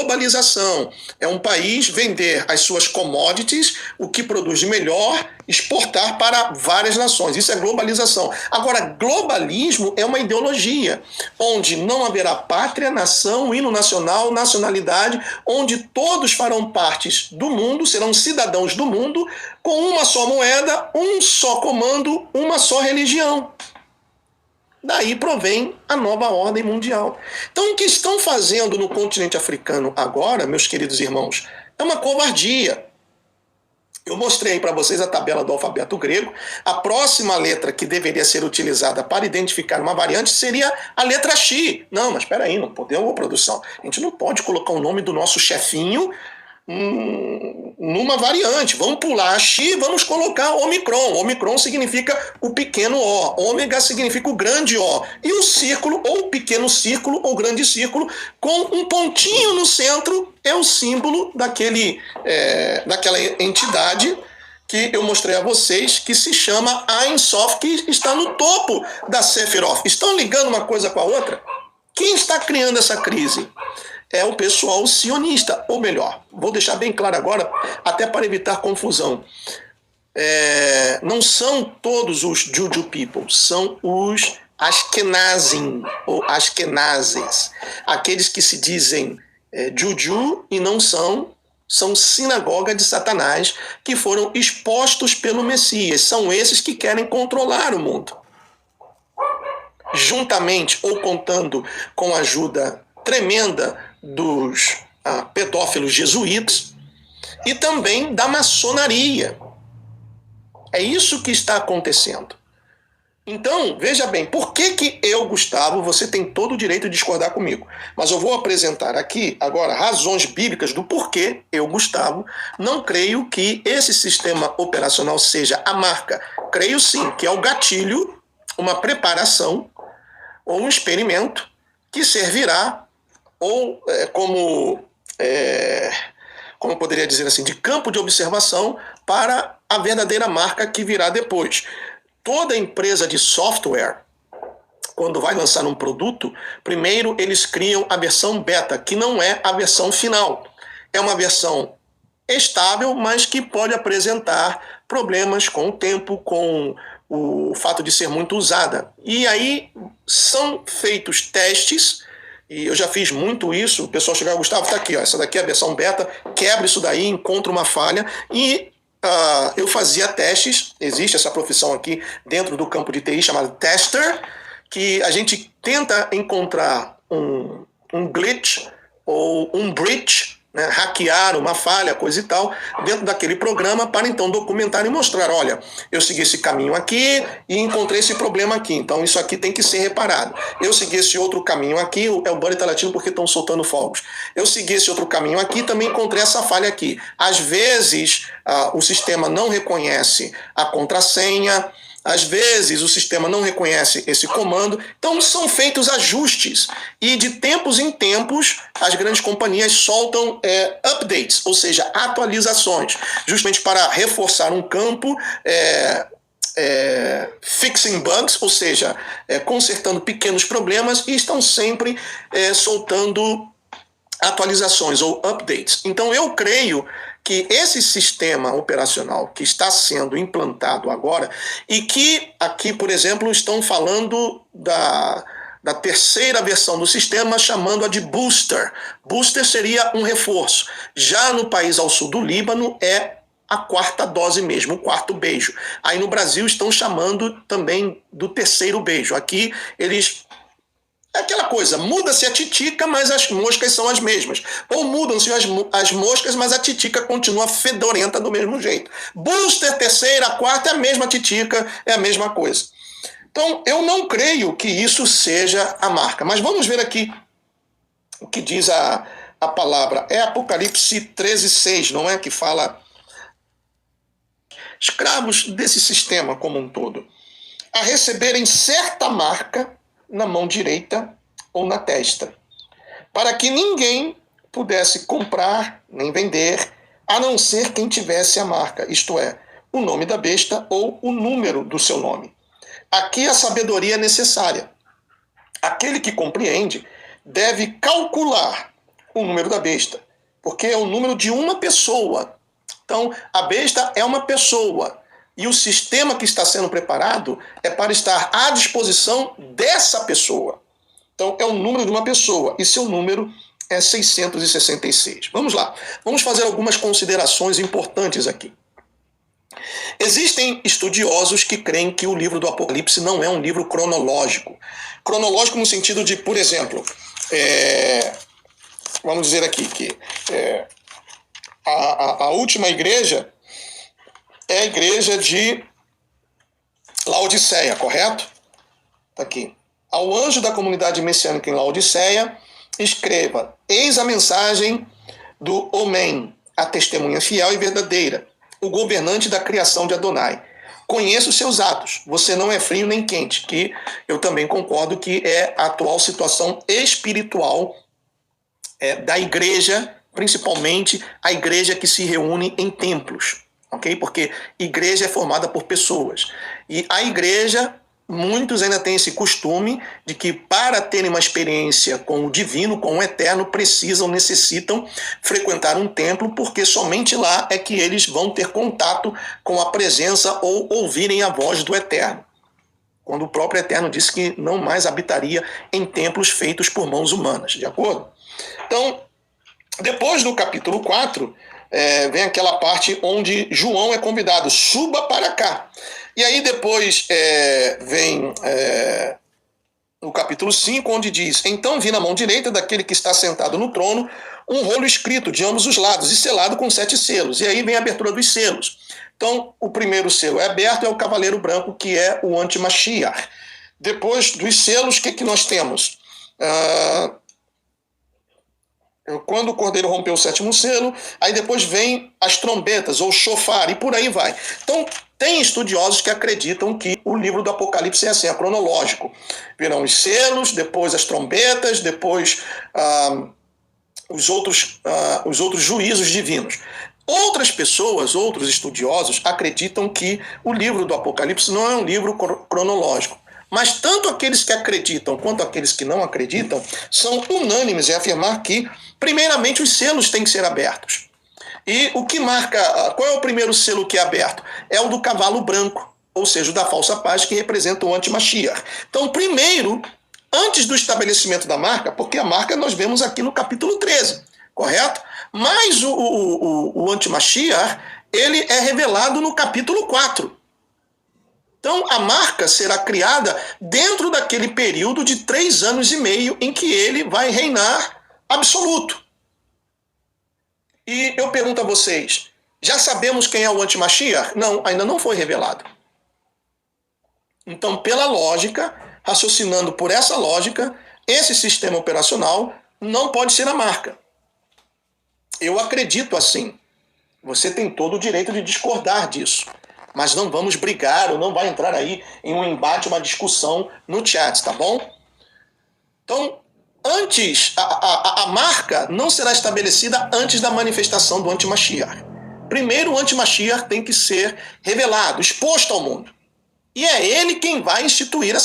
globalização. É um país vender as suas commodities, o que produz de melhor, exportar para várias nações. Isso é globalização. Agora, globalismo é uma ideologia, onde não haverá pátria, nação, hino nacional, nacionalidade, onde todos farão partes do mundo, serão cidadãos do mundo, com uma só moeda, um só comando, uma só religião. Daí provém a nova ordem mundial. Então, o que estão fazendo no continente africano agora, meus queridos irmãos, é uma covardia. Eu mostrei para vocês a tabela do alfabeto grego. A próxima letra que deveria ser utilizada para identificar uma variante seria a letra X. Não, mas espera aí, não podemos, produção. A gente não pode colocar o nome do nosso chefinho numa variante. Vamos pular a X, vamos colocar Omicron. Omicron significa o pequeno O. Ômega significa o grande O. E o círculo, ou o pequeno círculo, ou grande círculo, com um pontinho no centro, é o símbolo daquela entidade que eu mostrei a vocês, que se chama Ein Sof, que está no topo da Sephiroth. Estão ligando uma coisa com a outra? Quem está criando essa crise? É o pessoal sionista, ou melhor, vou deixar bem claro agora, até para evitar confusão. Não são todos os Juju people, são os Ashkenazim, ou Ashkenazes, aqueles que se dizem Juju e não são sinagoga de Satanás, que foram expostos pelo Messias. São esses que querem controlar o mundo. Juntamente ou contando com a ajuda tremenda dos pedófilos jesuítas e também da maçonaria. É isso que está acontecendo. Então, veja bem, por que eu, Gustavo, você tem todo o direito de discordar comigo, mas eu vou apresentar aqui agora razões bíblicas do porquê eu, Gustavo, não creio que esse sistema operacional seja a marca. Creio sim que é o gatilho, uma preparação ou um experimento que servirá ou como poderia dizer assim, de campo de observação para a verdadeira marca que virá depois. Toda empresa de software, quando vai lançar um produto, primeiro eles criam a versão beta, que não é a versão final. É uma versão estável, mas que pode apresentar problemas com o tempo, com o fato de ser muito usada. E aí são feitos testes, e eu já fiz muito isso, o pessoal chegava, Gustavo, está aqui, ó, essa daqui é a versão beta, quebra isso daí, encontra uma falha, e eu fazia testes, existe essa profissão aqui dentro do campo de TI chamada tester, que a gente tenta encontrar um glitch ou um breach, né, hackear uma falha, coisa e tal, dentro daquele programa para então documentar e mostrar, olha, eu segui esse caminho aqui e encontrei esse problema aqui, então isso aqui tem que ser reparado. Eu segui esse outro caminho aqui, o Bunny está latindo porque estão soltando fogos. Eu segui esse outro caminho aqui, também encontrei essa falha aqui. Às vezes o sistema não reconhece a contrassenha, às vezes o sistema não reconhece esse comando, então são feitos ajustes e de tempos em tempos as grandes companhias soltam updates, ou seja, atualizações, justamente para reforçar um campo, fixing bugs, ou seja, consertando pequenos problemas e estão sempre soltando atualizações ou updates. Então eu creio que esse sistema operacional que está sendo implantado agora e que aqui, por exemplo, estão falando da terceira versão do sistema, chamando-a de booster. Booster seria um reforço. Já no país ao sul do Líbano é a quarta dose mesmo, o quarto beijo. Aí no Brasil estão chamando também do terceiro beijo. Aqui eles... É aquela coisa, muda-se a titica, mas as moscas são as mesmas. Ou mudam-se as moscas, mas a titica continua fedorenta do mesmo jeito. Booster, terceira, quarta, é a mesma titica, é a mesma coisa. Então, eu não creio que isso seja a marca. Mas vamos ver aqui o que diz a palavra. É Apocalipse 13:6, não é? Que fala escravos desse sistema como um todo, a receberem certa marca na mão direita ou na testa, para que ninguém pudesse comprar nem vender, a não ser quem tivesse a marca, isto é, o nome da besta ou o número do seu nome. Aqui a sabedoria é necessária. Aquele que compreende deve calcular o número da besta, porque é o número de uma pessoa. Então, a besta é uma pessoa. E o sistema que está sendo preparado é para estar à disposição dessa pessoa. Então, é o número de uma pessoa. E seu número é 666. Vamos lá. Vamos fazer algumas considerações importantes aqui. Existem estudiosos que creem que o livro do Apocalipse não é um livro cronológico. Cronológico no sentido de, por exemplo, vamos dizer aqui que a última igreja é a igreja de Laodiceia, correto? Está aqui. Ao anjo da comunidade messiânica em Laodiceia, escreva: eis a mensagem do Homem, a testemunha fiel e verdadeira, o governante da criação de Adonai. Conheço os seus atos, você não é frio nem quente, que eu também concordo que é a atual situação espiritual da igreja, principalmente a igreja que se reúne em templos, ok? Porque igreja é formada por pessoas. E a igreja, muitos ainda têm esse costume de que para terem uma experiência com o divino, com o eterno, necessitam frequentar um templo, porque somente lá é que eles vão ter contato com a presença ou ouvirem a voz do eterno. Quando o próprio eterno disse que não mais habitaria em templos feitos por mãos humanas, de acordo? Então, depois do capítulo 4, vem aquela parte onde João é convidado: suba para cá. E aí depois vem no capítulo 5, onde diz: então vi na mão direita daquele que está sentado no trono um rolo escrito de ambos os lados e selado com 7 selos. E aí vem a abertura dos selos. Então, o primeiro selo é aberto, é o cavaleiro branco, que é o anti-Mashiach. Depois dos selos, o que nós temos? Quando o cordeiro rompeu o 7º selo, aí depois vem as trombetas, ou shofar, e por aí vai. Então, tem estudiosos que acreditam que o livro do Apocalipse é assim, é cronológico. Virão os selos, depois as trombetas, depois os outros juízos divinos. Outras pessoas, outros estudiosos, acreditam que o livro do Apocalipse não é um livro cronológico. Mas tanto aqueles que acreditam quanto aqueles que não acreditam são unânimes em afirmar que, primeiramente, os selos têm que ser abertos. E o que marca, qual é o primeiro selo que é aberto? É o do cavalo branco, ou seja, o da falsa paz, que representa o anti-Mashiach. Então, primeiro, antes do estabelecimento da marca, porque a marca nós vemos aqui no capítulo 13, correto? Mas o anti-Mashiach, ele é revelado no capítulo 4. Então, a marca será criada dentro daquele período de 3 anos e meio em que ele vai reinar absoluto. E eu pergunto a vocês, já sabemos quem é o anti-Mashiach? Não, ainda não foi revelado. Então, pela lógica, raciocinando por essa lógica, esse sistema operacional não pode ser a marca. Eu acredito assim. Você tem todo o direito de discordar disso. Mas não vamos brigar, ou não vai entrar aí em um embate, uma discussão no chat, tá bom? Então, antes, a marca não será estabelecida antes da manifestação do anti-Mashiach. Primeiro, o anti-Mashiach tem que ser revelado, exposto ao mundo. E é ele quem vai instituir